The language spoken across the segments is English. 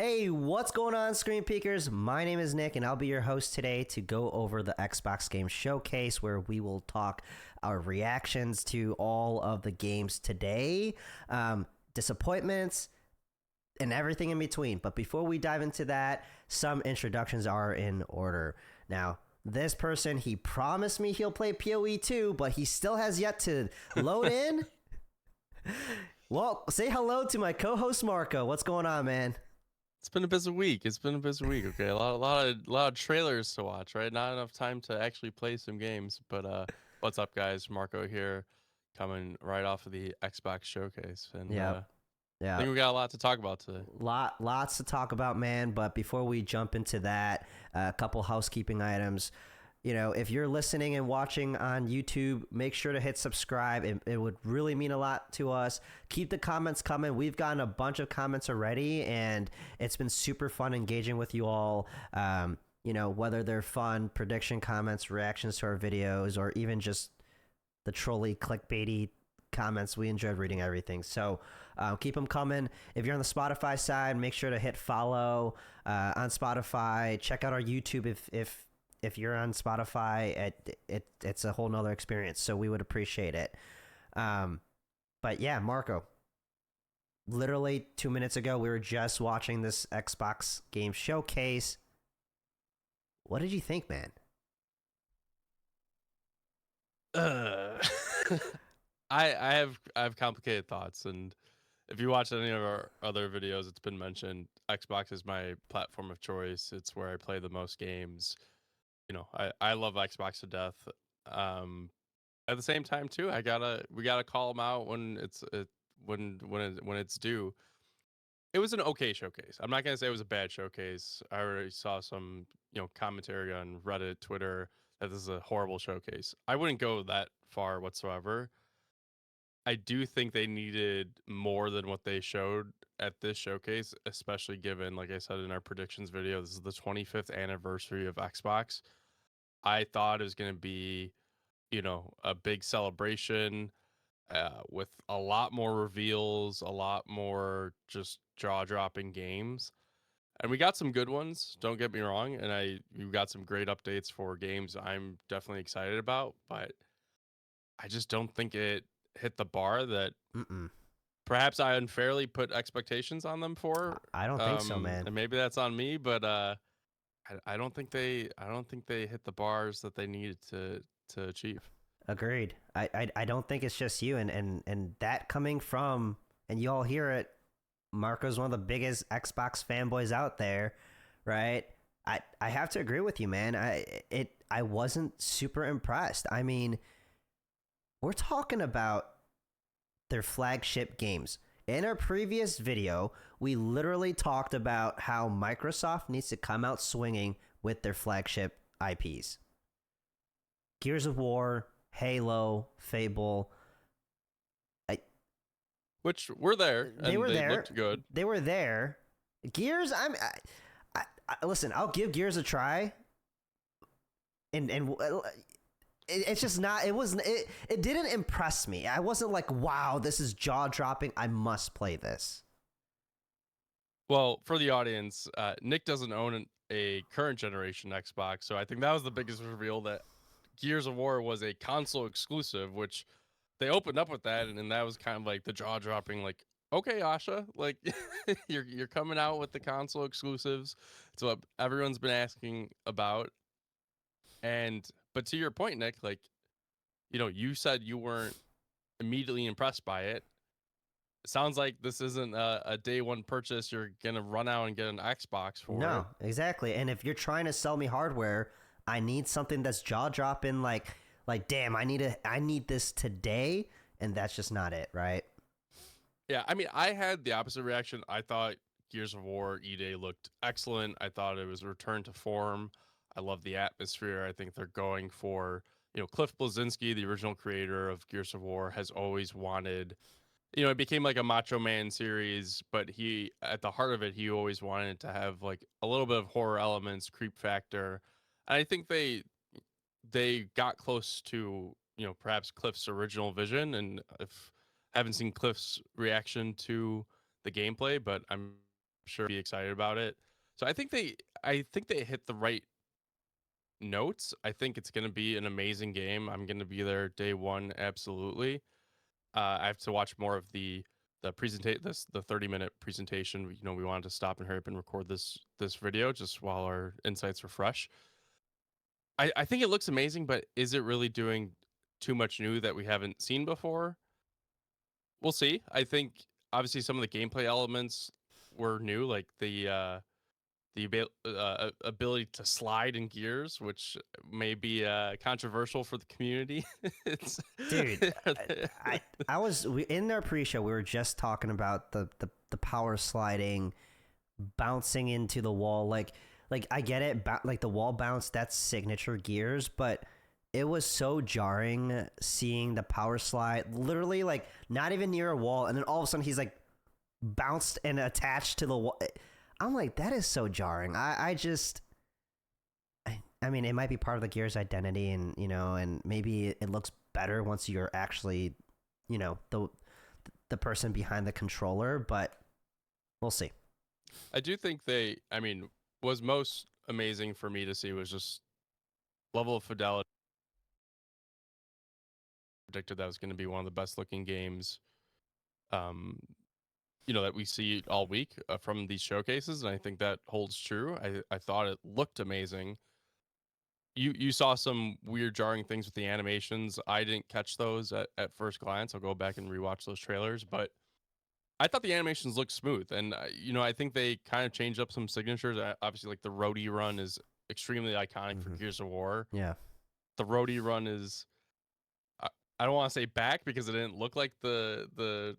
Hey, what's going on, Screen Peekers? My name is Nick, and I'll be your host today to go over the Xbox Game Showcase, where we will talk our reactions to all of the games today, disappointments, and everything in between. But before we dive into that, some introductions are in order. Now, this person, he promised me he'll play PoE 2, but he still has yet to load in. Well, say hello to my co-host Marco. What's going on, man? It's been a busy week. Okay, a lot of trailers to watch. Right, not enough time to actually play some games. But what's up, guys? Marco here, coming right off of the Xbox showcase, and Yep. I Yeah. think we got a lot to talk about today. Lots to talk about, man. But before we jump into that, a couple housekeeping items. You know, if you're listening and watching on YouTube, make sure to hit subscribe. It would really mean a lot to us. Keep the comments coming. We've gotten a bunch of comments already, and it's been super fun engaging with you all. You know, whether they're fun prediction comments, reactions to our videos, or even just the trolly clickbaity comments. We enjoyed reading everything. So keep them coming. If you're on the Spotify side, make sure to hit follow on Spotify. Check out our YouTube if you're on Spotify. It's a whole nother experience. So we would appreciate it. But yeah, Marco. Literally 2 minutes ago, we were just watching this Xbox game showcase. What did you think, man? Uh, I have complicated thoughts, and if you watch any of our other videos, it's been mentioned. Xbox is my platform of choice. It's where I play the most games. I love Xbox to death. Um, at the same time too, we gotta call them out when when it's due. It was an okay showcase. I'm not gonna say it was a bad showcase. I already saw some commentary on Reddit, Twitter that this is a horrible showcase. I wouldn't go that far whatsoever. I do think they needed more than what they showed at this showcase, especially given, like I said in our predictions video, this is the 25th anniversary of Xbox. I thought it was going to be, a big celebration with a lot more reveals, a lot more just jaw dropping games. And we got some good ones, don't get me wrong. And you got some great updates for games I'm definitely excited about, but I just don't think it hit the bar that Mm-mm. perhaps I unfairly put expectations on them for. I don't think so, man. And maybe that's on me, but I don't think they hit the bars that they needed to achieve. Agreed. I don't think it's just you, and that coming from, and you all hear it. Marco's one of the biggest Xbox fanboys out there, right? I have to agree with you, man. I wasn't super impressed. I mean, we're talking about their flagship games. In our previous video, we literally talked about how Microsoft needs to come out swinging with their flagship IPs. Gears of War, Halo, Fable. Which were there, They and were they there. looked good. They were there. Gears, listen. I'll give Gears a try. And it's just not. It wasn't. It didn't impress me. I wasn't like, wow, this is jaw dropping. I must play this. Well, for the audience, Nick doesn't own a current generation Xbox, so I think that was the biggest reveal that Gears of War was a console exclusive, which they opened up with that, and that was kind of like the jaw dropping, like, okay, Asha, like you're coming out with the console exclusives. It's what everyone's been asking about. And but to your point, Nick, like, you said you weren't immediately impressed by it. It sounds like this isn't a day one purchase. You're gonna run out and get an Xbox for it. No, exactly. And if you're trying to sell me hardware, I need something that's jaw dropping. Like, damn, I need this today, and that's just not it, right? Yeah, I mean, I had the opposite reaction. I thought Gears of War E-Day looked excellent. I thought it was a return to form. I love the atmosphere. I think they're going for, Cliff Bleszinski, the original creator of Gears of War, has always wanted, it became like a Macho Man series, but at the heart of it, he always wanted to have like a little bit of horror elements, creep factor. And I think they got close to, perhaps Cliff's original vision. And if haven't seen Cliff's reaction to the gameplay, but I'm sure be excited about it. So I think they hit the right notes. I think it's going to be an amazing game. I'm going to be there day one, absolutely. I have to watch more of the presentate this the 30-minute presentation. You know, we wanted to stop and hurry up and record this video just while our insights were fresh. I think it looks amazing, but is it really doing too much new that we haven't seen before? We'll see. I think obviously some of the gameplay elements were new, like the ability to slide in gears, which may be controversial for the community. It's Dude, I was in our pre-show. We were just talking about the power sliding, bouncing into the wall. Like I get it, like the wall bounce. That's signature Gears, but it was so jarring seeing the power slide, literally like not even near a wall, and then all of a sudden he's like bounced and attached to the wall. I'm like, that is so jarring. I mean, it might be part of the Gears identity, and and maybe it looks better once you're actually, the person behind the controller. But we'll see. I do think I mean, was most amazing for me to see was just level of fidelity. Predicted that was going to be one of the best looking games, um, that we see all week from these showcases, and I think that holds true. I thought it looked amazing. You saw some weird jarring things with the animations. I didn't catch those at first glance. I'll go back and rewatch those trailers, but I thought the animations looked smooth, and I think they kind of changed up some signatures. Obviously, like the roadie run is extremely iconic for Gears of War. Yeah. The roadie run is, I don't want to say back because it didn't look like the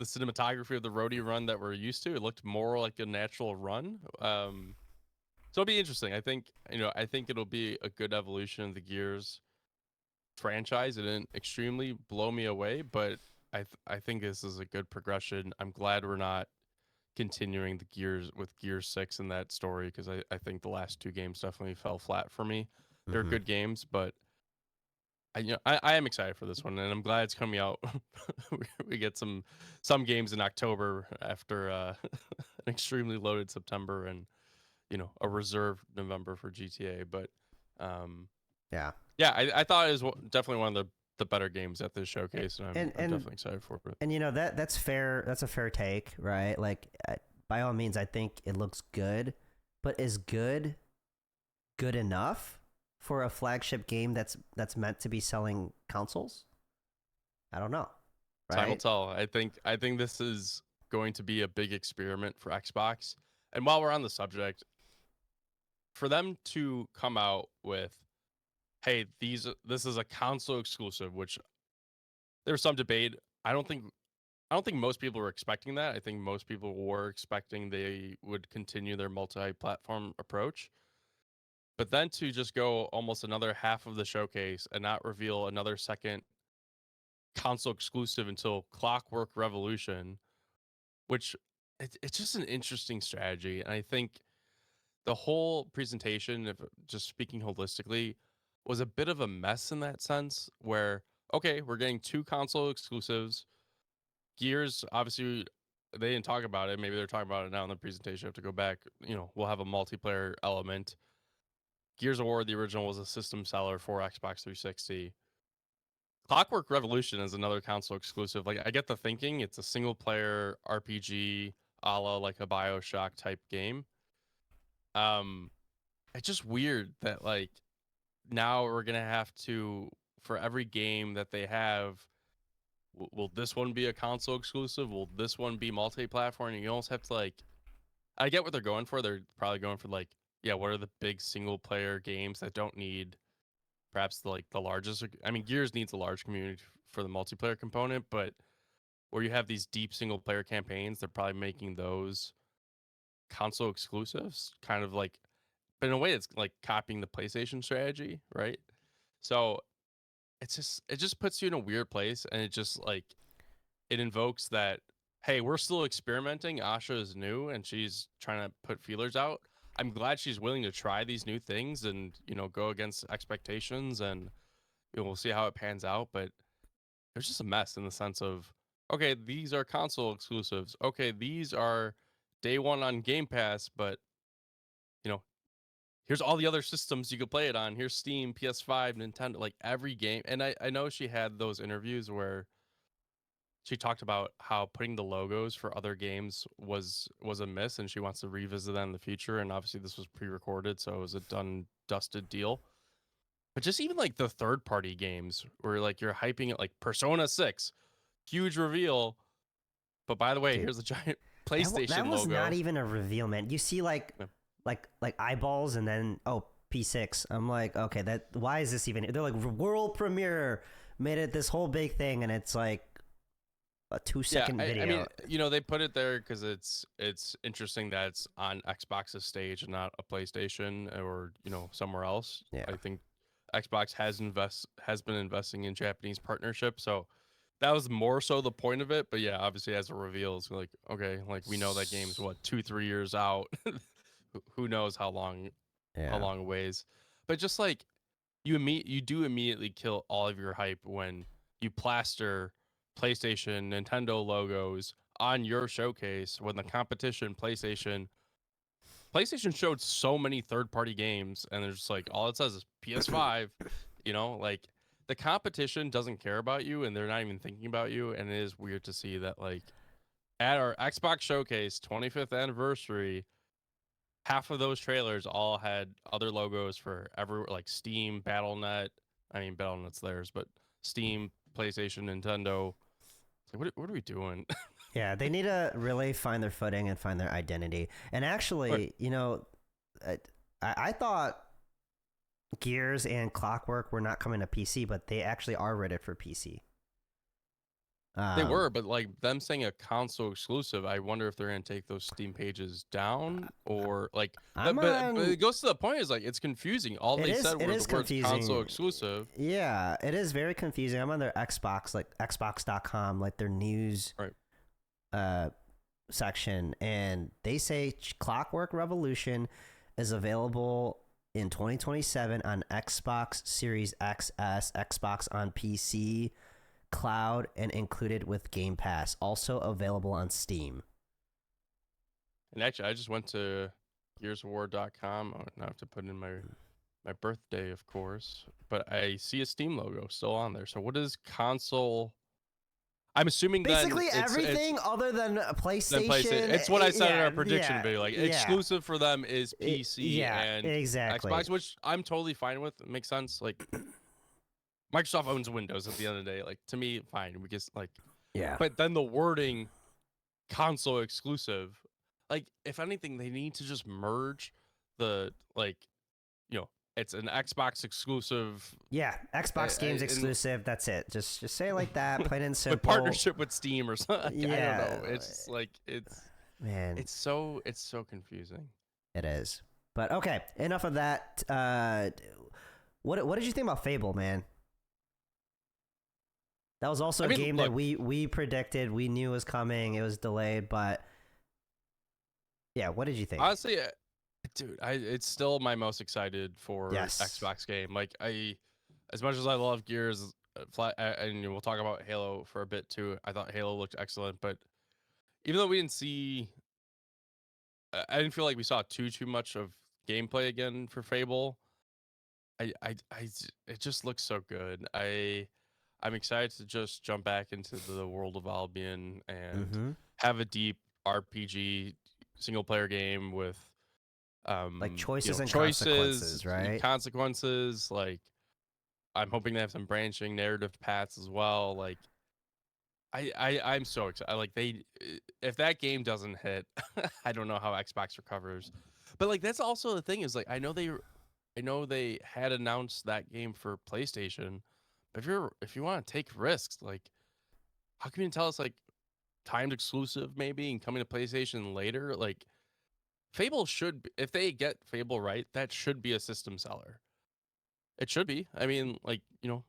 cinematography of the roadie run that we're used to. It looked more like a natural run. So it'll be interesting. I think it'll be a good evolution of the Gears franchise. It didn't extremely blow me away, but I think this is a good progression. I'm glad we're not continuing the Gears 6 in that story, because I think the last two games definitely fell flat for me. They're good games, but I am excited for this one, and I'm glad it's coming out. We get some games in October after an extremely loaded September and a reserved November for GTA. But Yeah. I thought it was definitely one of the better games at this showcase, and I'm definitely excited for it. And that's fair. That's a fair take, right? Like, by all means, I think it looks good, but is good enough for a flagship game that's meant to be selling consoles? I don't know. Right? Time will tell. I think this is going to be a big experiment for Xbox. And while we're on the subject, for them to come out with, hey, this is a console exclusive, which there's some debate. I don't think most people were expecting that. I think most people were expecting they would continue their multi-platform approach. But then to just go almost another half of the showcase and not reveal another second console exclusive until Clockwork Revolution, which it's just an interesting strategy. And I think the whole presentation, if just speaking holistically, was a bit of a mess in that sense, where, okay, we're getting two console exclusives. Gears, obviously, they didn't talk about it. Maybe they're talking about it now in the presentation. I have to go back. We'll have a multiplayer element. Gears of War, the original, was a system seller for Xbox 360. Clockwork Revolution is another console exclusive. Like, I get the thinking. It's a single player RPG a la like a BioShock type game. It's just weird that, like, now we're gonna have to, for every game that they have, will this one be a console exclusive? Will this one be multi-platform? And you almost have to, like, I get what they're going for. They're probably going for, like, yeah, what are the big single player games that don't need perhaps the largest? I mean, Gears needs a large community for the multiplayer component, but where you have these deep single player campaigns, they're probably making those console exclusives, kind of like, but in a way it's like copying the PlayStation strategy, right? So it just puts you in a weird place, and it just, like, it invokes that, hey, we're still experimenting. Asha is new and she's trying to put feelers out. I'm glad she's willing to try these new things and go against expectations, and we'll see how it pans out. But it's just a mess in the sense of, okay, these are console exclusives. Okay, these are day one on Game Pass, but you know, here's all the other systems you could play it on. Here's Steam, PS5, Nintendo, like every game. And I know she had those interviews where she talked about how putting the logos for other games was a miss, and she wants to revisit that in the future. And obviously, this was pre-recorded, so it was a done dusted deal. But just even like the third-party games, where like you're hyping it, like Persona 6, huge reveal. But by the way, Dude, here's a giant that PlayStation was logo. not even a reveal, man. You see like Yeah. like eyeballs and then P6. I'm like, okay, that why is this even? They're like world premiere, made it this whole big thing, and it's like a 2-second video. I mean, you know, they put it there because it's interesting that it's on Xbox's stage and not a PlayStation or you know somewhere else. Yeah. I think Xbox has been investing in Japanese partnership, so that was more so the point of it. But yeah, obviously as it reveals, like okay, like we know that game's what 2-3 years out. Who knows how long Yeah. a ways, but just like you do immediately kill all of your hype when you plaster PlayStation, Nintendo logos on your showcase when the competition PlayStation showed so many third-party games and there's just like all it says is PS5, you know, like the competition doesn't care about you and they're not even thinking about you, and it is weird to see that like at our Xbox showcase 25th anniversary, half of those trailers all had other logos for every like Steam, BattleNet. I mean, BattleNet's theirs, but Steam, PlayStation, Nintendo. It's like, what are we doing? Yeah, they need to really find their footing and find their identity. And actually, Right. you know, I thought Gears and Clockwork were not coming to PC, but they actually are rated for PC. They were, but like them saying a console exclusive, I wonder if they're gonna take those Steam pages down or like. But it goes to the point is like it's confusing. All they said were the words console exclusive. Yeah, it is very confusing. I'm on their Xbox, like Xbox.com, like their news section, and they say Clockwork Revolution is available in 2027 on Xbox Series XS, Xbox on PC, cloud, and included with Game Pass. Also available on Steam. And actually, I just went to gearsofwar.com. I have to put in my birthday, of course, but I see a Steam logo still on there. So what is console? I'm assuming basically then everything other than PlayStation. It's what I said in our prediction video. Like exclusive for them is PC and exactly. Xbox, which I'm totally fine with. It makes sense. Like Microsoft owns Windows at the end of the day. Like to me, fine because like But then the wording console exclusive, like if anything, they need to just merge the like, you know, it's an Xbox exclusive. Yeah, Xbox games exclusive. That's it. Just say it like that, plain and simple. With partnership with Steam or something. Yeah, I don't know. It's just like man. It's so confusing. It is. But okay, enough of that. What did you think about Fable, man? That was also a game that we predicted. We knew was coming. It was delayed, but yeah, what did you think? Honestly, dude, it's still my most excited for Xbox game. Like as much as I love Gears, and we'll talk about Halo for a bit too. I thought Halo looked excellent, but even though we didn't see, I didn't feel like we saw too much of gameplay again for Fable. It just looks so good. I'm excited to just jump back into the world of Albion and have a deep RPG single player game with like choices and consequences, right? Consequences. Like I'm hoping they have some branching narrative paths as well. Like I'm so excited. Like if that game doesn't hit, I don't know how Xbox recovers. But like that's also the thing is like I know they had announced that game for PlayStation. But if you want to take risks, like how can you tell us like timed exclusive maybe and coming to PlayStation later? Like Fable should be, if they get Fable right, that should be a system seller. It should be. I mean, like, you know,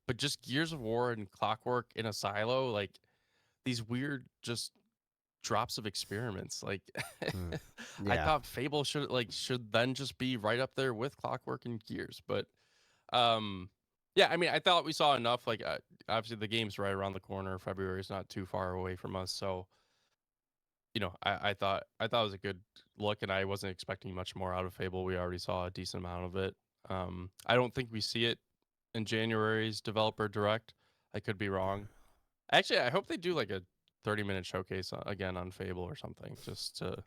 but just Gears of War and Clockwork in a silo, like these weird just drops of experiments. Like I thought Fable should then just be right up there with Clockwork and Gears, but yeah, I mean, I thought we saw enough. Like, obviously, the game's right around the corner. February is not too far away from us, so I thought it was a good look, and I wasn't expecting much more out of Fable. We already saw a decent amount of it. I don't think we see it in January's developer direct. I could be wrong. Actually, I hope they do like a 30-minute showcase again on Fable or something. Just to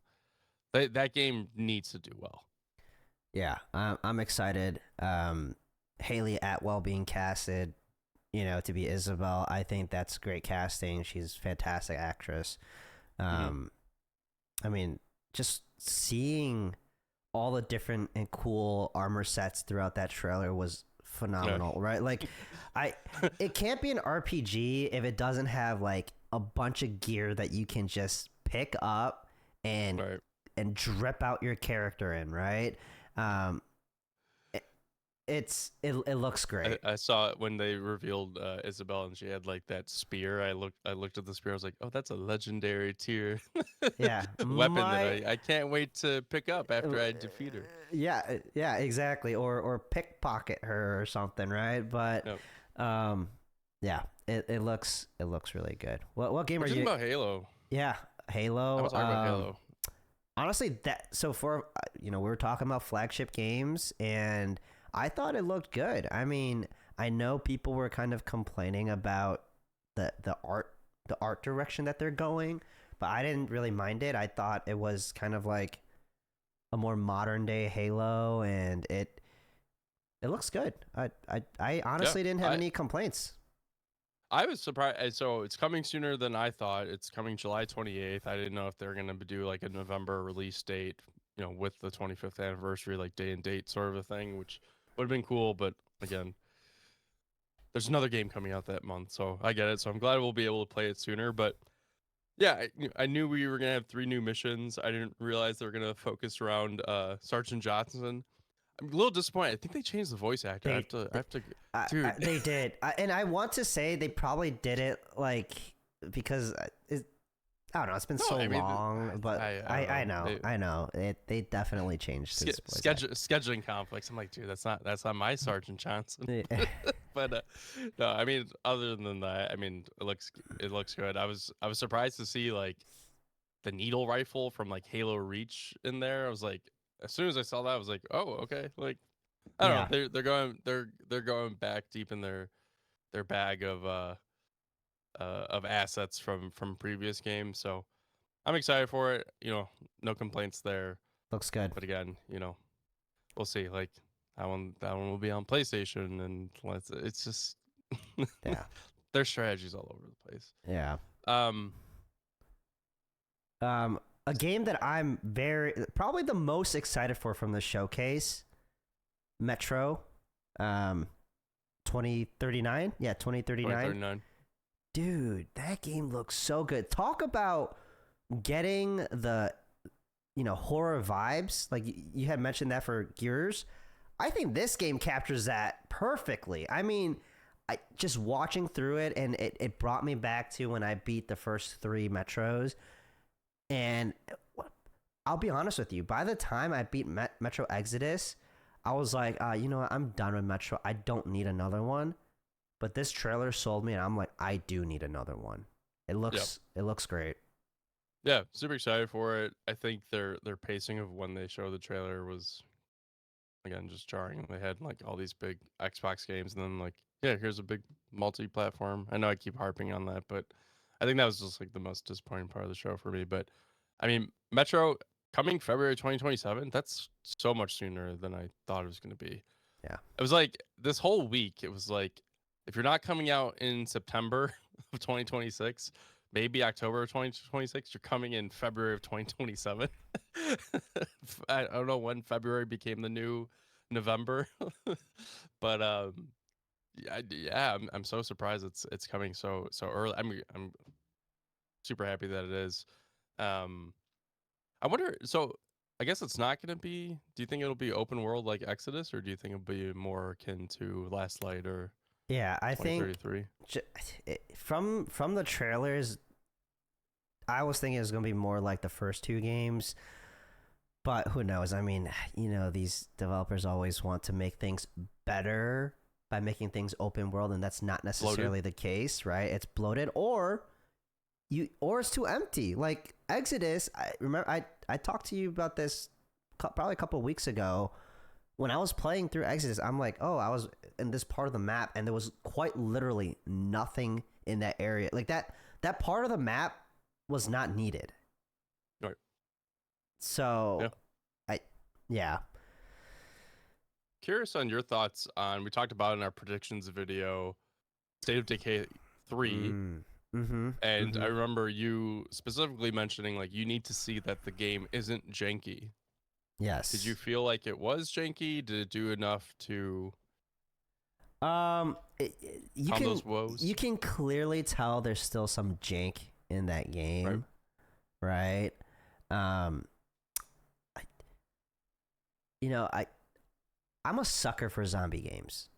that game needs to do well. Yeah, I'm excited. Haley Atwell being casted, to be Isabel. I think that's great casting. She's a fantastic actress. I mean, just seeing all the different and cool armor sets throughout that trailer was phenomenal, right? Like, it can't be an RPG if it doesn't have like a bunch of gear that you can just pick up and Right. and drip out your character in, right? Um, it looks great. I saw it when they revealed Isabel, and she had like that spear. I looked at the spear. I was like, oh, that's a legendary tier Yeah, weapon that I can't wait to pick up after I defeat her. Yeah, exactly. Or pickpocket her or something, right? But Yep. yeah, it looks really good. What game We're are talking you? about Halo. Yeah, Halo. I was talking about Halo. Honestly, we were talking about flagship games, and I thought it looked good. I mean, I know people were kind of complaining about the art direction that they're going, but I didn't really mind it. I thought it was kind of like a more modern day Halo, and it looks good. I honestly didn't have any complaints. I was surprised. So it's coming sooner than I thought. It's coming July 28th. I didn't know if they're going to do like a November release date, with the 25th anniversary, like day and date sort of a thing, which would have been cool. But again, there's another game coming out that month, so I get it. So I'm glad we'll be able to play it sooner. But yeah, I knew we were going to have 3 new missions. I didn't realize they were going to focus around Sergeant Johnson. I'm a little disappointed. I think they changed the voice actor. Dude. They did, and I want to say they probably did it like because I don't know. It's been long, but I know they definitely changed his voice scheduling conflicts. I'm like, dude, that's not my Sergeant Johnson. But no, I mean, other than that, I mean, it looks good. I was surprised to see like the needle rifle from like Halo Reach in there. I was like, as soon as I saw that, I was like, oh, okay. Like, I don't know. They're going back deep in their bag of assets from previous games. So I'm excited for it. No complaints there. Looks good. But again, we'll see. Like that one will be on PlayStation, and it's just yeah. Their strategies all over the place. Yeah. A game that I'm probably the most excited for from the showcase, Metro, 2039. Yeah, 2039. Dude, that game looks so good. Talk about getting the horror vibes. Like you had mentioned that for Gears. I think this game captures that perfectly. I mean, just watching through it, and it brought me back to when I beat the first 3 Metros. And I'll be honest with you, by the time I beat Metro Exodus, I was like, you know what? I'm done with Metro. I don't need another one. But this trailer sold me, and I'm like, I do need another one. It looks great. Yeah, super excited for it. I think their pacing of when they show the trailer was, again, just jarring. They had like all these big Xbox games, and then like, yeah, here's a big multi-platform. I know I keep harping on that, but I think that was just like the most disappointing part of the show for me. But I mean, Metro coming February 2027, that's so much sooner than I thought it was going to be. Yeah. It was like this whole week, it was like, if you're not coming out in September of 2026, maybe October of 2026, you're coming in February of 2027. I don't know when February became the new November, but I'm so surprised it's coming so early. I'm super happy that it is. I wonder. So I guess it's not going to be. Do you think it'll be open world like Exodus, or do you think it'll be more akin to Last Light or? Yeah, I think from the trailers, I was thinking it was going to be more like the first 2 games, but who knows? I mean, these developers always want to make things better by making things open world, and that's not necessarily the case, right? It's bloated, or or it's too empty. Like Exodus, I remember I talked to you about this probably a couple of weeks ago. When I was playing through Exodus, I'm like, oh, I was in this part of the map, and there was quite literally nothing in that area. Like that part of the map was not needed. Right. So, yeah. Curious on your thoughts on, we talked about in our predictions video, State of Decay 3. And I remember you specifically mentioning, like, you need to see that the game isn't janky. Yes. Did you feel like it was janky? Did it do enough to you calm those woes? You can clearly tell there's still some jank in that game, right? I'm a sucker for zombie games,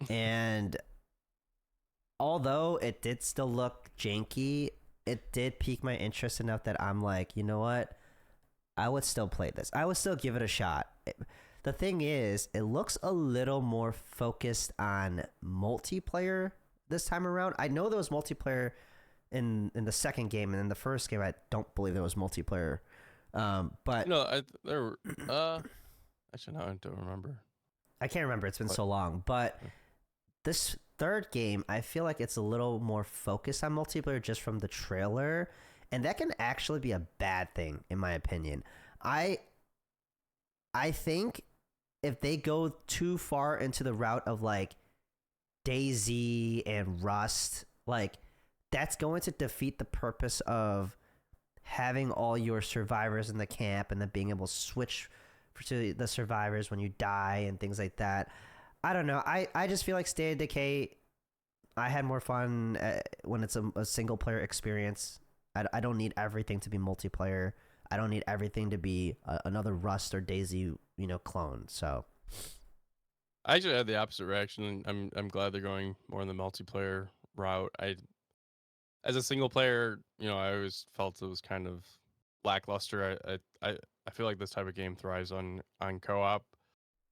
and although it did still look janky, it did pique my interest enough that I'm like, you know what? I would still play this. I would still give it a shot. The thing is, it looks a little more focused on multiplayer this time around. I know there was multiplayer in the second game, and in the first game, I don't believe there was multiplayer. But actually, no, I don't remember. I can't remember. It's been so long. But this third game, I feel like it's a little more focused on multiplayer just from the trailer. And that can actually be a bad thing, in my opinion. I think if they go too far into the route of like DayZ and Rust, like that's going to defeat the purpose of having all your survivors in the camp and then being able to switch to the survivors when you die and things like that. I don't know. I just feel like State of Decay, I had more fun when it's a single player experience. I don't need everything to be multiplayer. I don't need everything to be another Rust or DayZ, clone. So I actually had the opposite reaction. I'm glad they're going more in the multiplayer route. As a single player, I always felt it was kind of lackluster. I feel like this type of game thrives on co-op.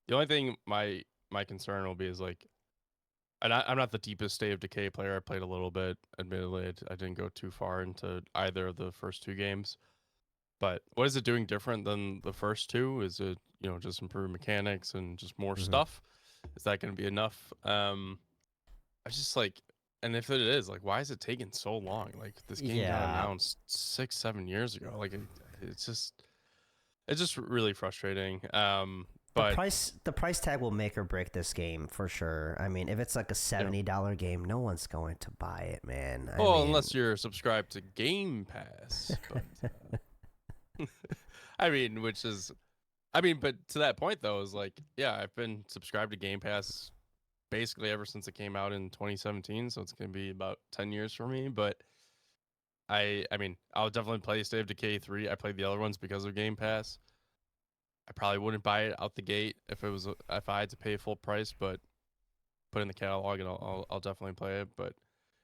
The only thing my concern will be is like, and I'm not the deepest State of Decay player. I played a little bit. Admittedly, I didn't go too far into either of the first two games. But what is it doing different than the first two? Is it, just improved mechanics and just more stuff? Is that going to be enough? I just like, and if it is, like, why is it taking so long? Like, this game got announced 6-7 years ago. Like, it's just really frustrating. But the price tag will make or break this game for sure. I mean, if it's like a $70 game, no one's going to buy it, man. Unless you're subscribed to Game Pass. But, but to that point though, is like, yeah, I've been subscribed to Game Pass basically ever since it came out in 2017, so it's gonna be about 10 years for me. But I'll definitely play State of Decay 3. I played the other ones because of Game Pass. I probably wouldn't buy it out the gate if I had to pay full price, but put it in the catalog and I'll definitely play it. But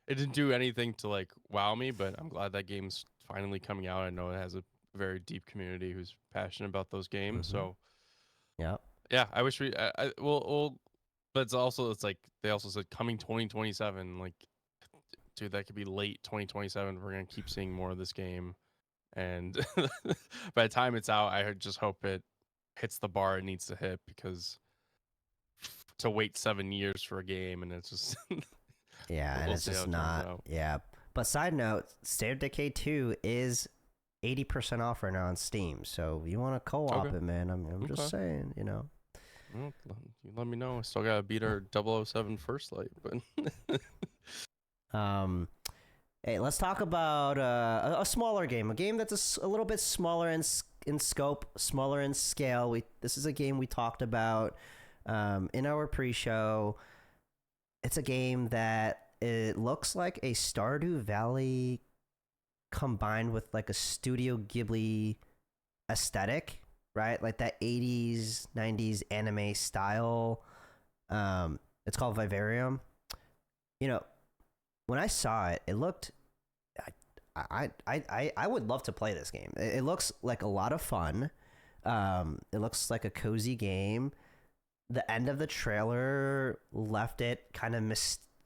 it didn't do anything to like wow me. But I'm glad that game's finally coming out. I know it has a very deep community who's passionate about those games. So yeah, I wish but it's like they also said coming 2027. Like, dude, that could be late 2027. We're gonna keep seeing more of this game, and by the time it's out, I just hope it hits the bar it needs to hit, because to wait 7 years for a game and it's just and it's just not. Yeah. But side note, State of Decay 2 is 80% off right now on Steam. So if you want to co-op it, man, I'm just saying, Well, you let me know. I still gotta beat our 007 First Light, but hey, let's talk about a smaller game, a game that's a little bit smaller in scope, smaller in scale. This is a game we talked about in our pre-show. It's a game that it looks like a Stardew Valley combined with like a Studio Ghibli aesthetic, right? Like that 80s, 90s anime style. It's called Vivarium. When I saw it, it looked. I would love to play this game. It looks like a lot of fun. It looks like a cozy game. The end of the trailer left it kind of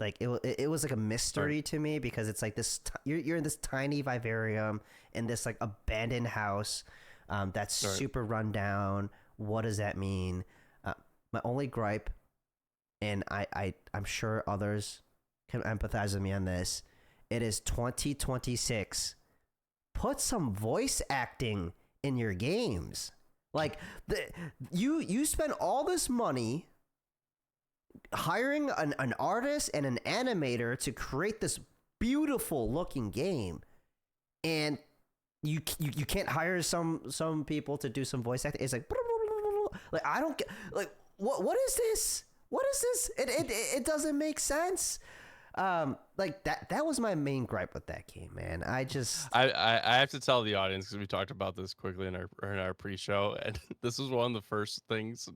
Like it was like a mystery to me, because it's like this you're in this tiny vivarium in this like abandoned house, that's super run down. What does that mean? My only gripe, and I'm sure others can empathize with me on this, it is 2026. Put some voice acting in your games. Like you spend all this money hiring an artist and an animator to create this beautiful looking game, and you can't hire some people to do some voice acting. It's like I don't get, like, what is this? What is this? It doesn't make sense. Like that was my main gripe with that game, man. I have to tell the audience, because we talked about this quickly in our pre-show, and this was one of the first things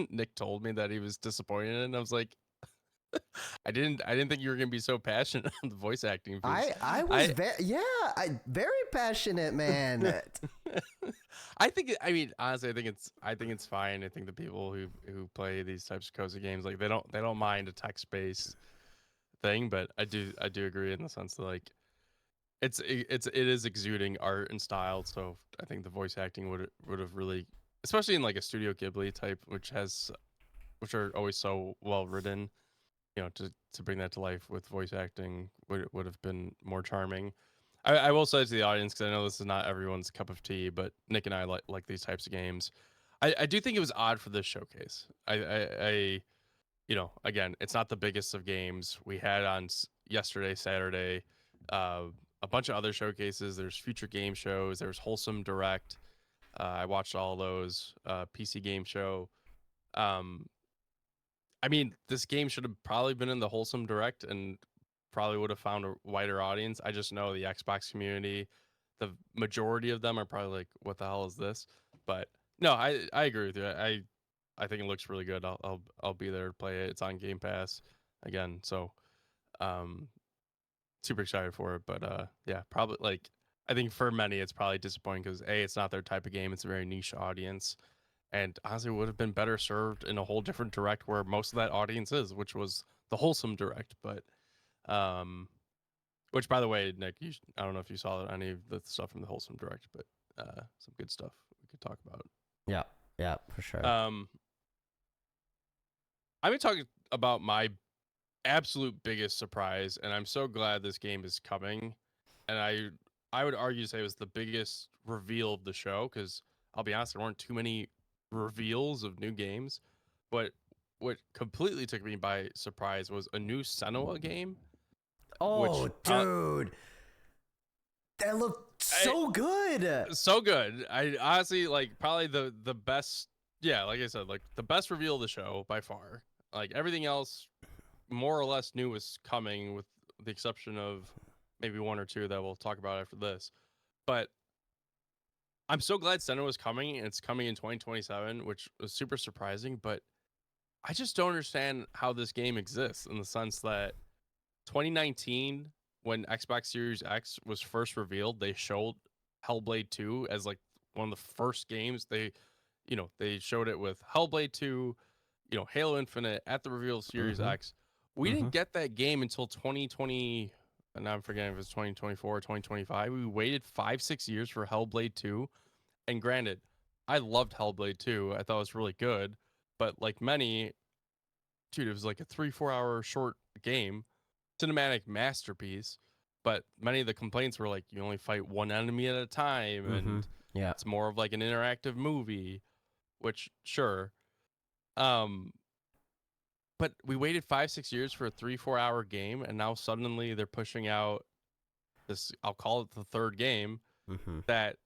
Nick told me that he was disappointed in. I was like, I didn't think you were gonna be so passionate on the voice acting piece. I was very passionate, man. I mean, honestly, I think it's fine. I think the people who play these types of cozy games, like, they don't mind a text-based thing, but I do agree in the sense that, like, it is exuding art and style. So I think the voice acting would have really, especially in like a Studio Ghibli type, which are always so well written, to bring that to life with voice acting would have been more charming. I will say to the audience, because I know this is not everyone's cup of tea, but Nick and I like these types of games. I do think it was odd for this showcase. I again, it's not the biggest of games. We had on yesterday, Saturday, a bunch of other showcases. There's future game shows. There's Wholesome Direct. I watched all those. PC Game Show. I mean, this game should have probably been in the Wholesome Direct and probably would have found a wider audience. I just know the Xbox community, the majority of them are probably like, "What the hell is this?" But no, I agree with you. I think it looks really good. I'll be there to play it. It's on Game Pass again, so super excited for it. But yeah, probably, like, I think for many it's probably disappointing because it's not their type of game. It's a very niche audience, and honestly, would have been better served in a whole different direct where most of that audience is, which was the Wholesome Direct. But which, by the way, Nick, I don't know if you saw any of the stuff from the Wholesome Direct, but some good stuff we could talk about. Yeah, for sure. I'm gonna talk about my absolute biggest surprise, and I'm so glad this game is coming. And I would argue to say it was the biggest reveal of the show, because I'll be honest, there weren't too many reveals of new games. But what completely took me by surprise was a new Senua game. Oh, dude, that looked so good. So good. I honestly, like, probably the best. Yeah, like I said, like, the best reveal of the show by far. Like, everything else, more or less, new was coming, with the exception of maybe one or two that we'll talk about after this. But I'm so glad Senua was coming, and it's coming in 2027, which was super surprising. But I just don't understand how this game exists, in the sense that 2019, when Xbox Series X was first revealed, they showed Hellblade 2 as like one of the first games. They showed it with Hellblade 2, Halo Infinite at the reveal of Series X. We didn't get that game until 2020, and now I'm forgetting if it's 2024 or 2025. We waited 5-6 years for Hellblade 2. And granted, I loved Hellblade 2. I thought it was really good. But like many, dude, it was like a 3-4 hour short game, cinematic masterpiece. But many of the complaints were like, you only fight one enemy at a time, and it's more of like an interactive movie, which, sure. But we waited 5-6 years for a 3-4 hour game, and now suddenly they're pushing out this, I'll call it the third game, that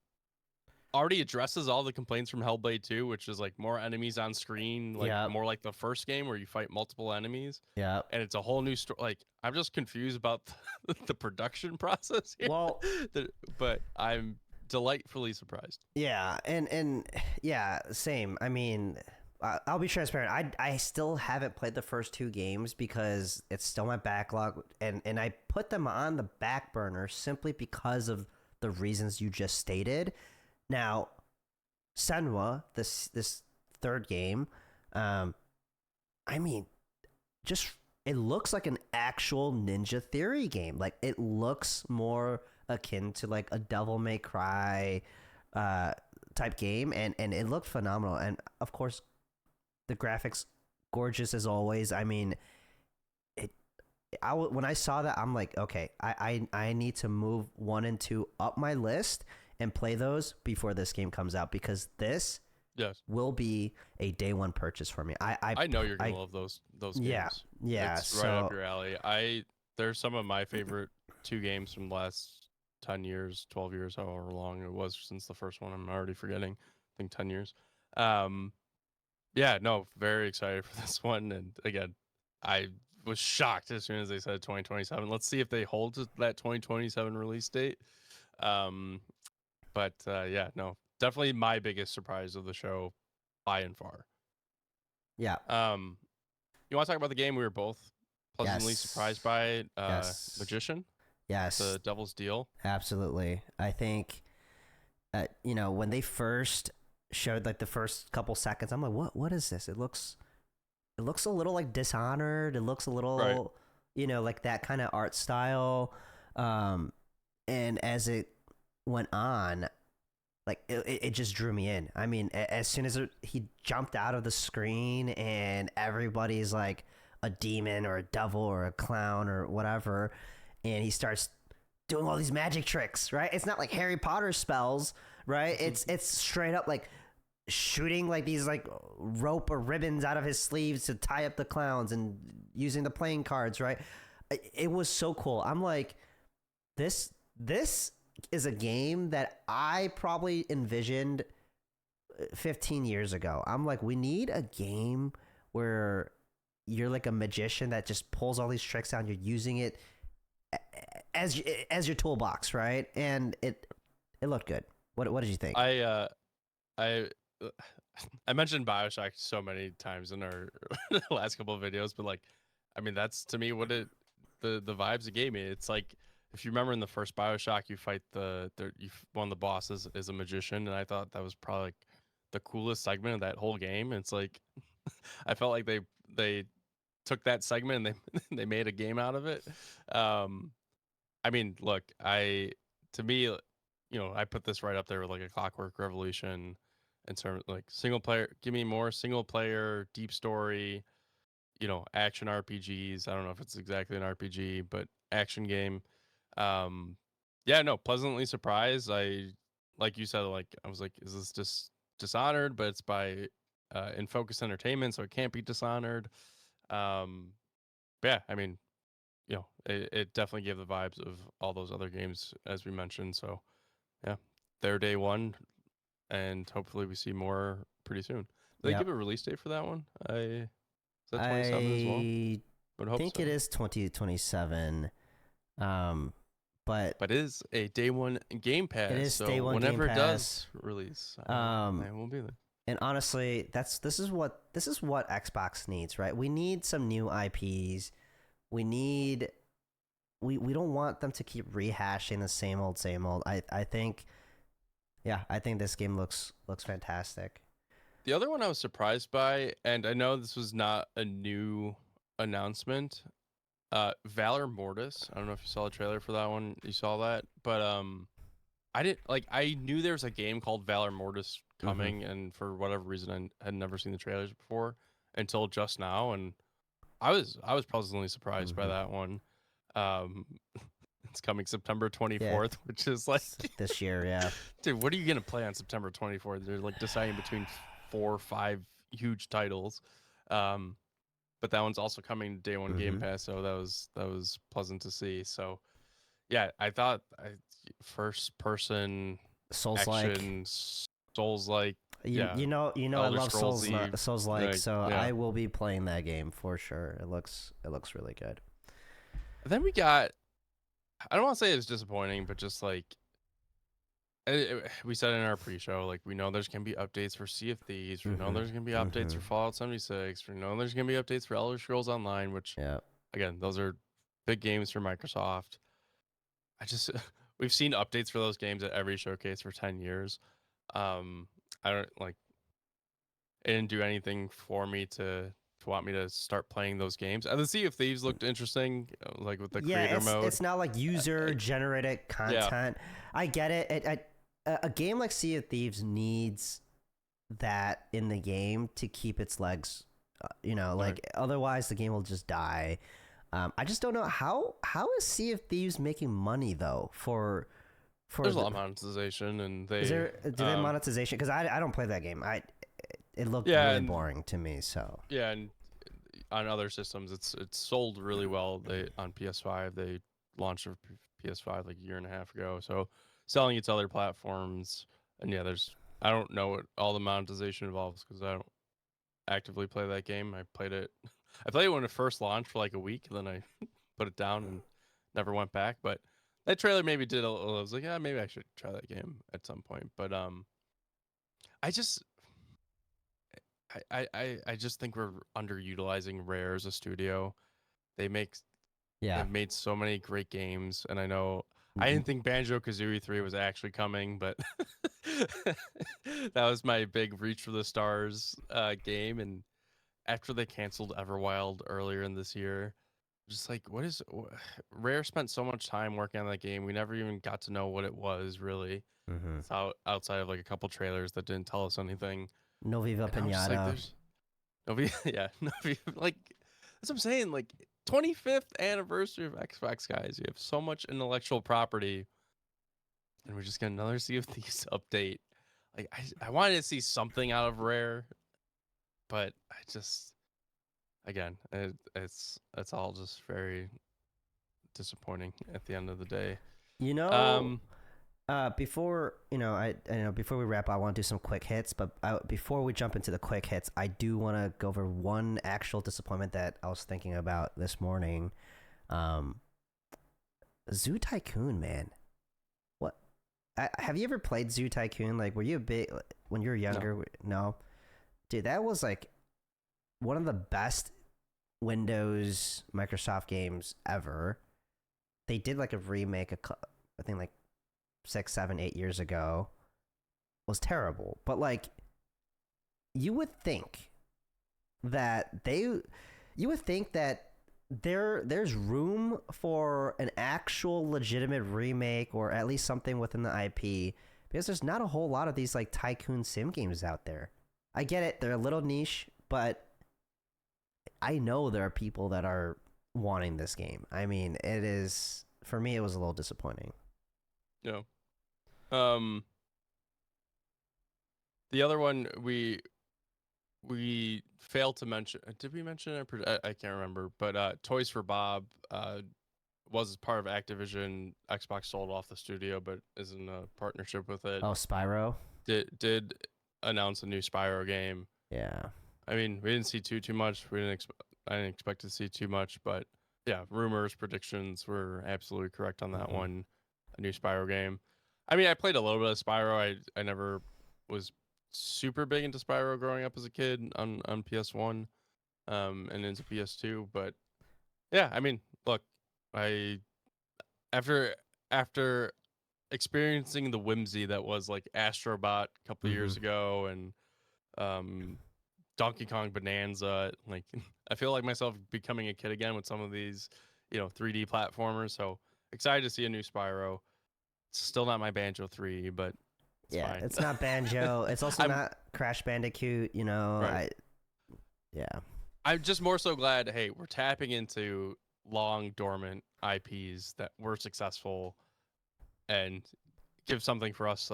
already addresses all the complaints from Hellblade 2, which is like more enemies on screen, like more like the first game where you fight multiple enemies. Yeah. And it's a whole new story. Like, I'm just confused about the production process here. Well, but I'm delightfully surprised. Yeah, and yeah, same. I mean, I'll be transparent. I still haven't played the first two games because it's still my backlog, and I put them on the back burner simply because of the reasons you just stated. Now, Senua, this third game, I mean, just it looks like an actual Ninja Theory game. Like it looks more akin to like a Devil May Cry uh, type game, and it looked phenomenal. And of course, the graphics gorgeous as always. I mean, it. When I saw that, I'm like, okay, I need to move 1 and 2 up my list and play those before this game comes out because this Yes. will be a day one purchase for me. I know you're gonna love those yeah, games. yeah. It's right up your alley. There's some of my favorite 2 games from the last 10 years, 12 years, however long it was since the first one. I'm already forgetting. I think 10 years. Yeah, no, very excited for this one. And again, I was shocked as soon as they said 2027. Let's see if they hold to that 2027 release date. But yeah, no, definitely my biggest surprise of the show by and far. Yeah. You want to talk about the game we were both pleasantly surprised by? Yes. Magician? Yes. The Devil's Deal? Absolutely. I think, when they first showed like the first couple seconds, I'm like, what is this? It looks a little like Dishonored. It looks a little, Right. like that kind of art style. And as it went on, like it just drew me in. I mean, as soon as he jumped out of the screen and everybody's like a demon or a devil or a clown or whatever, and he starts doing all these magic tricks, right? It's not like Harry Potter spells, right? It's straight up like shooting like these like rope or ribbons out of his sleeves to tie up the clowns and using the playing cards, right? It was so cool. I'm like, this is a game that I probably envisioned 15 years ago. I'm like, we need a game where you're like a magician that just pulls all these tricks out and you're using it as your toolbox, right? And it looked good. What did you think? I I mentioned BioShock so many times in our last couple of videos, but like, I mean, that's to me what the vibes it gave me. It's like if you remember in the first BioShock, you fight one of the bosses is a magician, and I thought that was probably like the coolest segment of that whole game. It's like I felt like they took that segment and they they made a game out of it. I mean, look, to me, I put this right up there with like a Clockwork Revolution in terms like single player. Give me more single player, deep story, action RPGs. I don't know if it's exactly an RPG, but action game. Yeah, no, pleasantly surprised. Like you said, like I was like, is this just Dishonored? But it's by In Focus Entertainment, so it can't be Dishonored. But yeah, I mean, it definitely gave the vibes of all those other games as we mentioned. So yeah, their day one, and hopefully we see more pretty soon. Did they give Yep. a release date for that one? Is that 27 as well? I Would hope think so. it is 2027. But But it is a day one Game Pass. it is so day one whenever Game it Pass. does release, Um, I will be there. and honestly, this is what Xbox needs, right? We need some new IPs. We need we don't want them to keep rehashing the same old same old. I think I think this game looks fantastic. The other one I was surprised by, and I know this was not a new announcement. Valor Mortis. I don't know if you saw the trailer for that one. You saw that, but I didn't like. I knew there was a game called Valor Mortis coming, and for whatever reason, I had never seen the trailers before until just now, and I was pleasantly surprised by that one. Um, it's coming September 24th, which is like this year. Yeah, dude, what are you gonna play on September 24th? They're like deciding between 4 or 5 huge titles. But that one's also coming day one Game Pass, so that was pleasant to see. So yeah, I thought first person Souls action Souls like you know I love Souls like, so yeah. I will be playing that game for sure. It looks really good. Then we got, I don't want to say it's disappointing, but just like we said in our pre-show, like we know there's gonna be updates for Sea of Thieves, we know there's gonna be updates for Fallout 76, we know there's gonna be updates for Elder Scrolls Online, which again, those are big games for Microsoft. We've seen updates for those games at every showcase for 10 years. I don't like, it didn't do anything for me to to want me to start playing those games. And the Sea of Thieves looked interesting, like with the Yeah, creator mode. it's not like user generated Yeah. content. I get it. A game like Sea of Thieves needs that in the game to keep its legs. Like otherwise the game will just die. I just don't know how is Sea of Thieves making money though for There's a lot of monetization, and they do they have monetization? Because I don't play that game. It looked Yeah, really and- boring to me. So yeah, and on other systems, it's sold really well. They on PS5, they launched for PS5 like a year and a half ago. So selling it to other platforms, and yeah, I don't know what all the monetization involves because I don't actively play that game. I played it when it first launched for like a week, and then I put it down and never went back. But that trailer maybe did I was like, yeah, maybe I should try that game at some point. But I just I just think we're underutilizing Rare as a studio. They've made so many great games, and I know I didn't think Banjo-Kazooie 3 was actually coming, but that was my big Reach for the Stars game. And after they canceled Everwild earlier in this year, just like, Rare spent so much time working on that game. We never even got to know what it was really. It's outside of like a couple trailers that didn't tell us anything. No Viva And I was just like, Pinata. there's like that's what I'm saying. Like 25th anniversary of Xbox, guys. You have so much intellectual property, and we're just getting another Sea of Thieves update. Like I wanted to see something out of Rare, but I just it's all just very disappointing at the end of the day. Before before we wrap, I want to do some quick hits. But before we jump into the quick hits, I do want to go over one actual disappointment that I was thinking about this morning. Zoo Tycoon, man. What? Have you ever played Zoo Tycoon? Like, were you a big when you were younger? No, dude, that was like one of the best Windows Microsoft games ever. They did like a remake, I think like 6, 7, 8 years ago. Was terrible, but like you would think that there's room for an actual legitimate remake or at least something within the IP, because there's not a whole lot of these like tycoon sim games out there. I get it, they're a little niche, but I know there are people that are wanting this game. I mean, for me it was a little disappointing. Yeah. The other one we failed to mention. Did we mention it? I can't remember. But Toys for Bob was part of Activision. Xbox sold off the studio, but is in a partnership with it. Oh, Spyro Did announce a new Spyro game. Yeah. I mean, we didn't see too much. I didn't expect to see too much, but yeah, rumors, predictions were absolutely correct on that one. A new Spyro game. I mean, I played a little bit of Spyro. I never was super big into Spyro growing up as a kid on PS1 and into PS2, but yeah, I mean, look, after experiencing the whimsy that was like Astrobot a couple of years ago and Donkey Kong Bonanza, like I feel like myself becoming a kid again with some of these 3D platformers. So excited to see a new Spyro. It's still not my Banjo 3, but fine. It's not Banjo. It's also not Crash Bandicoot. Right. I'm just more so glad. Hey, we're tapping into long dormant IPs that were successful, and give something for us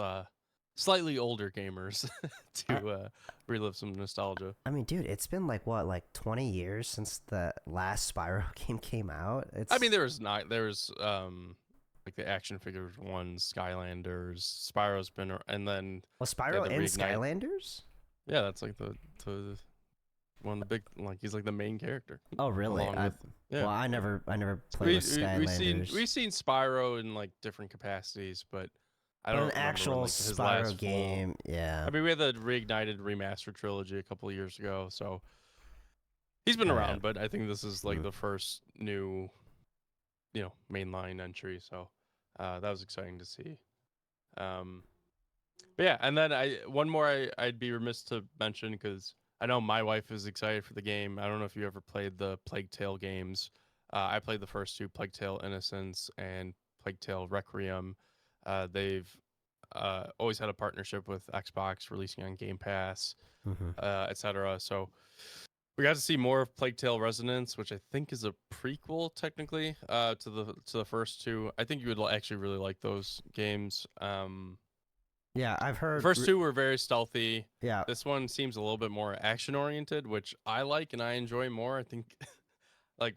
slightly older gamers to relive some nostalgia. I mean, dude, it's been like 20 years since the last Spyro game came out. I mean, there was like the action figures ones, Skylanders, Spyro's been, and then was Spyro in Skylanders? Yeah, that's like the one of the big, like he's like the main character. Oh, really? Well, I never played with Skylanders. We've seen Spyro in like different capacities, but I don't an actual like, his Spyro game. Yeah. I mean, we had the Reignited remastered trilogy a couple of years ago, so he's been around. But I think this is like the first new, mainline entry. So that was exciting to see. But yeah, and then one more I'd be remiss to mention, because I know my wife is excited for the game. I don't know if you ever played the Plague Tale games. I played the first two, Plague Tale Innocence and Plague Tale Requiem. They've always had a partnership with Xbox, releasing on Game Pass, Hmm. etc. So we got to see more of Plague Tale Resonance, which I think is a prequel technically to the first two. I think you would actually really like those games. Yeah, I've The heard. first two were very stealthy. Yeah, This one seems a little bit more action oriented, which I like and I enjoy more. I think, like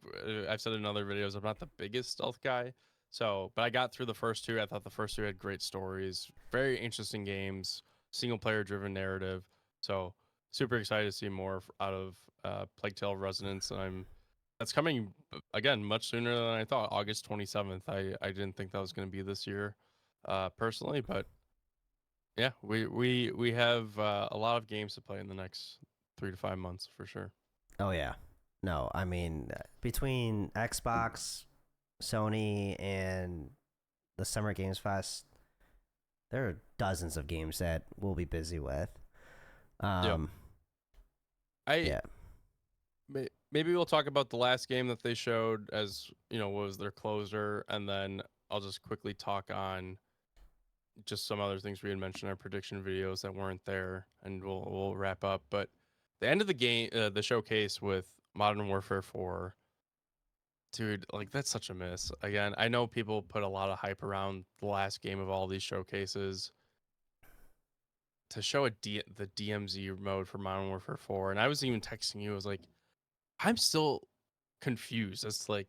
I've said in other videos, I'm not the biggest stealth guy. So, but I got through the first two. I thought the first two had great stories, very interesting games, single player driven narrative. So, super excited to see more out of Plague Tale Resonance. And that's coming again much sooner than I thought. August 27th. I didn't think that was going to be this year, personally, but yeah, we have a lot of games to play in the next 3 to 5 months for sure. oh yeah. No, I mean between Xbox, Sony, and the Summer Games Fest, there are dozens of games that we'll be busy with. Yep. Um, I yeah. maybe we'll talk about the last game that they showed as was their closer, and then I'll just quickly talk on just some other things we had mentioned in our prediction videos that weren't there, and we'll wrap up. But the end of the game, the showcase with Modern Warfare 4. Dude, like that's such a miss. Again, I know people put a lot of hype around the last game of all these showcases. To show the DMZ mode for Modern Warfare 4, and I was even texting you. I was like, I'm still confused. It's like,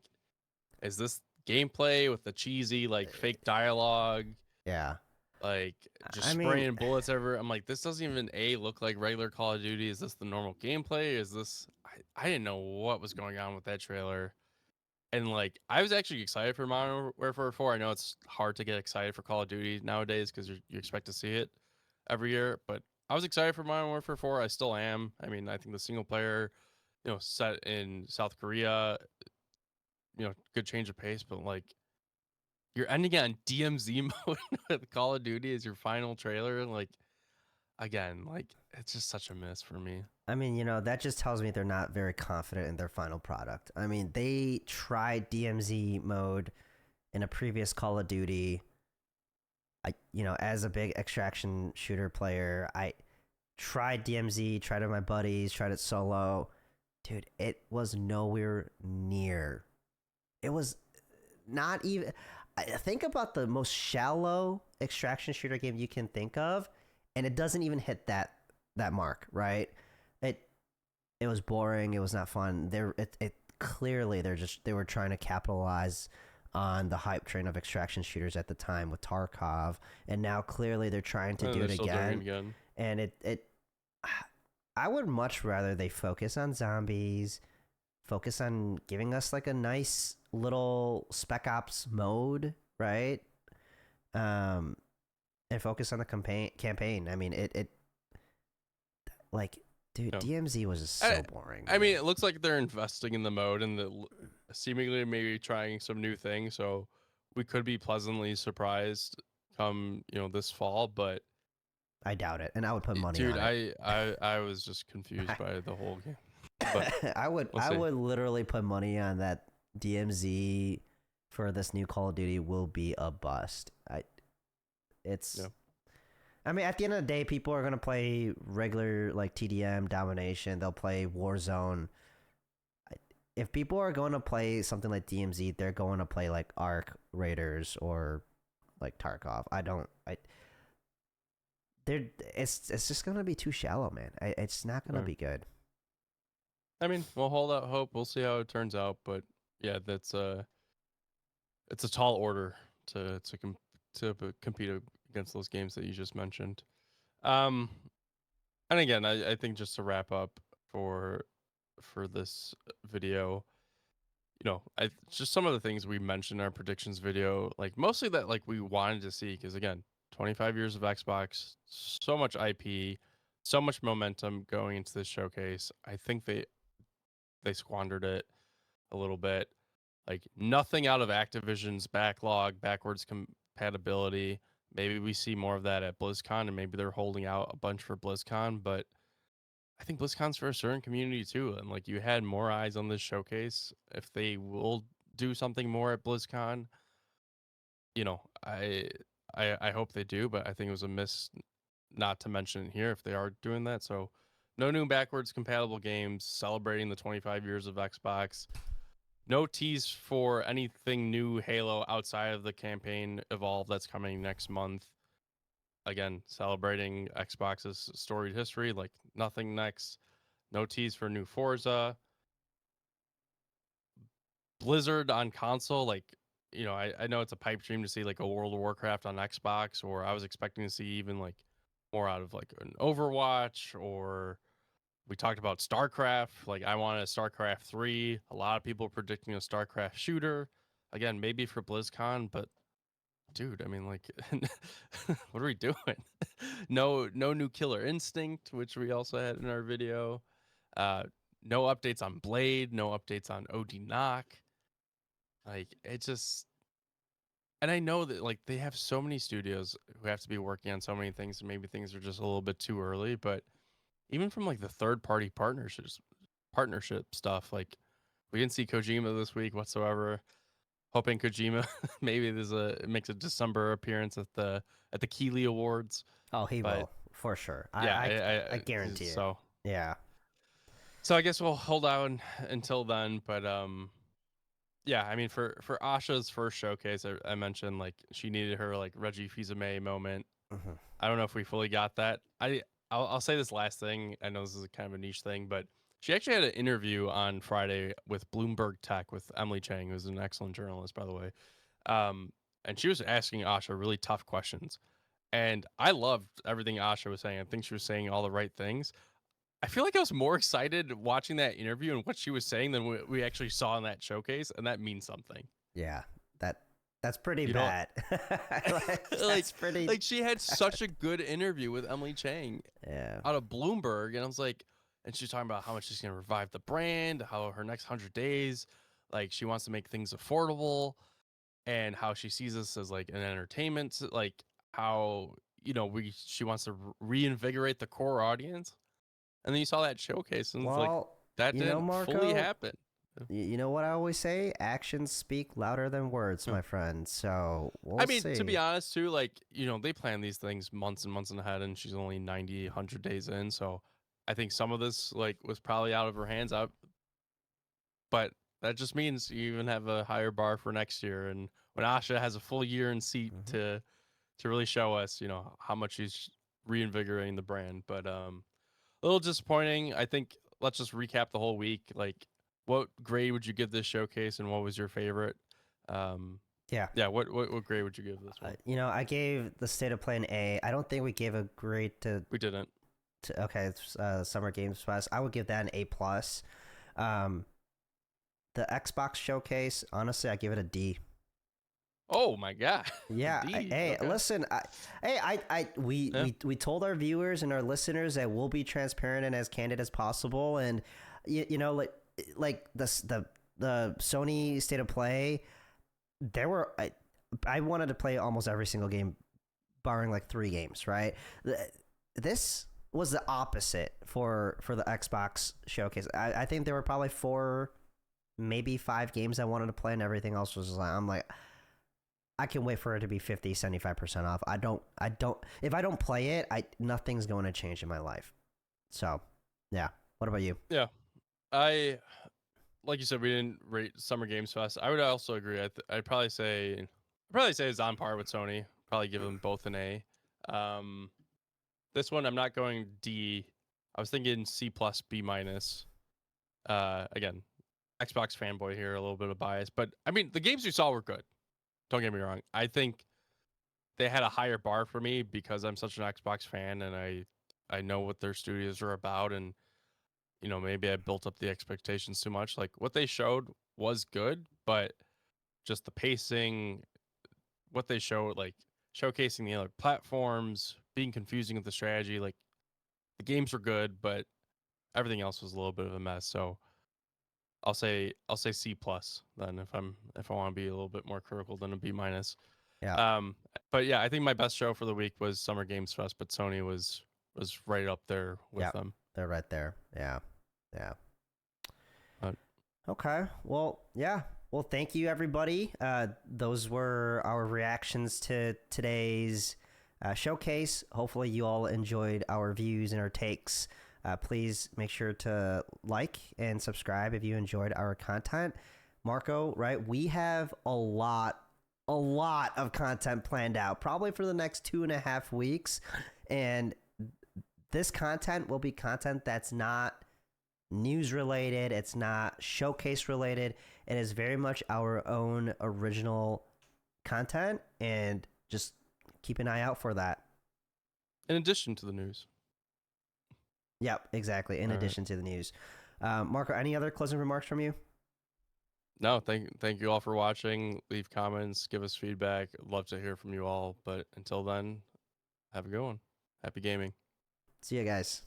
is this gameplay with the cheesy like fake dialogue, Yeah. like just I mean, spraying bullets everywhere? I'm like, this doesn't even look like regular Call of Duty. Is this the normal gameplay? Is this? I didn't know what was going on with that trailer. And like, I was actually excited for Modern Warfare 4. I know it's hard to get excited for Call of Duty nowadays because you expect to see it every year. But I was excited for Modern Warfare 4. I still am. I mean, I think the single player, set in South Korea, good change of pace. But like, you're ending on DMZ mode with Call of Duty as your final trailer. Like, again, like it's just such a miss for me. I mean, that just tells me they're not very confident in their final product. I mean, they tried DMZ mode in a previous Call of Duty. As a big extraction shooter player, I tried DMZ, tried it with my buddies, tried it solo. Dude, it was nowhere near. It was not even. I think about the most shallow extraction shooter game you can think of, and it doesn't even hit that mark, right? It it was boring. It was not fun. It clearly they were trying to capitalize on the hype train of extraction shooters at the time with Tarkov, and now clearly they're trying to And do they're it still doing it again. again. And it I would much rather they focus on zombies, focus on giving us like a nice little Spec Ops mode, right? Um, and focus on the campaign. I mean, it like, dude, No. DMZ was just so boring. I mean, it looks like they're investing in the mode and seemingly maybe trying some new things. So we could be pleasantly surprised come this fall. But I doubt it, and I would put money dude, on it. I was just confused by the whole game. But I would we'll I see. would literally put money on that DMZ for this new Call of Duty will be a bust. It's Yeah. I mean, at the end of the day, people are gonna play regular like TDM domination. They'll play Warzone. If people are going to play something like DMZ, they're going to play like Ark Raiders or like Tarkov. It's just gonna be too shallow, man. It's not gonna be good. I mean, we'll hold out hope. We'll see how it turns out. But yeah, it's a tall order to compete against those games that you just mentioned. Um, and again, I think just to wrap up for this video, I just some of the things we mentioned in our predictions video, like mostly that like we wanted to see, because again, 25 years of Xbox, so much IP, so much momentum going into this showcase. I think they squandered it a little bit. Like nothing out of Activision's backlog, backwards compatibility. Maybe we see more of that at BlizzCon, and maybe they're holding out a bunch for BlizzCon. But I think BlizzCon's for a certain community too, and like you had more eyes on this showcase. If they will do something more at BlizzCon, you know, I hope they do, but I think it was a miss not to mention it here if they are doing that. So, no new backwards compatible games celebrating the 25 years of Xbox. No tease for anything new Halo outside of the campaign Evolve that's coming next month. Again, celebrating Xbox's storied history, like nothing next. No tease for new Forza. Blizzard on console, like, you know, I know it's a pipe dream to see like a World of Warcraft on Xbox, or I was expecting to see even like more out of like an Overwatch, or we talked about StarCraft. Like, I wanted a StarCraft 3. A lot of people predicting a StarCraft shooter. Again, maybe for BlizzCon, but dude, I mean, like, what are we doing? No new Killer Instinct, which we also had in our video. Uh, no updates on Blade. No updates on OD Knock. Like, it just, and I know that like they have so many studios who have to be working on so many things, and maybe things are just a little bit too early. But even from like the third party partnership stuff, like we didn't see Kojima this week whatsoever. Hoping Kojima maybe makes a December appearance at the Keeley Awards. Oh, he But will for sure. yeah, I guarantee it. so Yeah. so I guess we'll hold out until then. But yeah, I mean for Asha's first showcase, I mentioned like she needed her like Reggie Fils-Aimé moment. Mhm. I don't know if we fully got that. I'll say this last thing. I know this is kind of a niche thing, but she actually had an interview on Friday with Bloomberg Tech with Emily Chang, who's an excellent journalist, by the way. Um, and she was asking Asha really tough questions. And I loved everything Asha was saying. I think she was saying all the right things. I feel like I was more excited watching that interview and what she was saying than we actually saw in that showcase, and that means something. Yeah. That that's pretty You know, bad. like That's pretty. like she had such a good interview with Emily Chang Yeah. out of Bloomberg, and I was like, and she's talking about how much she's gonna revive the brand, how her next 100 days, like she wants to make things affordable, and how she sees this as like an entertainment, like how she wants to reinvigorate the core audience, and then you saw that showcase, and it's like Well, that you know, didn't fully Marco, happen. you know what I always say? Actions speak louder than words, my friend. So I we'll mean, to be see. honest, too, like, they plan these things months and months ahead, and she's only 90, 100 days in. So I think some of this, like, was probably out of her hands. But that just means you even have a higher bar for next year. And when Asha has a full year in seat Hmm. to really show us, how much she's reinvigorating the brand. But a little disappointing. I think let's just recap the whole week. Like, what grade would you give this showcase, and what was your favorite? Um, Yeah. yeah, what grade would you give this one? You know, I gave the State of Play an A. I don't think we gave a grade We didn't. to okay, it's, Summer Games Fest. I would give that an A plus. Um, the Xbox Showcase, honestly, I give it a D. Oh my god. Yeah. D. Hey, Okay. listen. Yeah. We told our viewers and our listeners that we'll be transparent and as candid as possible. And you know, like the Sony State of Play, there were I wanted to play almost every single game, barring like 3 games. Right. This was the opposite for the Xbox Showcase. I think there were probably 4, maybe 5 games I wanted to play, and everything else was like I'm like. I can wait for it to be 50, 75% off. If I don't play it, nothing's going to change in my life. So, yeah. What about you? Yeah. I like you said we didn't rate Summer Games Fest. I would also agree. I'd probably say it's on par with Sony. Probably give them both an A. Um this one I'm not going D. I was thinking C plus B minus. Again, Xbox fanboy here, a little bit of bias, but I mean the games you saw were good. Don't get me wrong. I think they had a higher bar for me because I'm such an Xbox fan, and I know what their studios are about, and maybe I built up the expectations too much. Like what they showed was good, but just the pacing, what they showed, like showcasing the other platforms, being confusing with the strategy, like the games were good, but everything else was a little bit of a mess. So I'll say C plus then if I want to be a little bit more critical than a B minus. Yeah. But yeah, I think my best show for the week was Summer Games Fest, but Sony was right up there with Yeah. them. They're right there. Yeah. Yeah. Uh, Okay. Well, yeah. Well, thank you, everybody. Those were our reactions to today's showcase. Hopefully, you all enjoyed our views and our takes. Please make sure to like and subscribe if you enjoyed our content. Marco, right? We have a lot of content planned out, probably for the next 2.5 weeks. And this content will be content that's not news related, it's not showcase related. It is very much our own original content, and just keep an eye out for that. in addition to the news. Yep, exactly. In All right. addition to the news. Marco, any other closing remarks from you? No, thank you all for watching. Leave comments, give us feedback. I'd love to hear from you all. But until then, have a good one. Happy gaming. See you guys.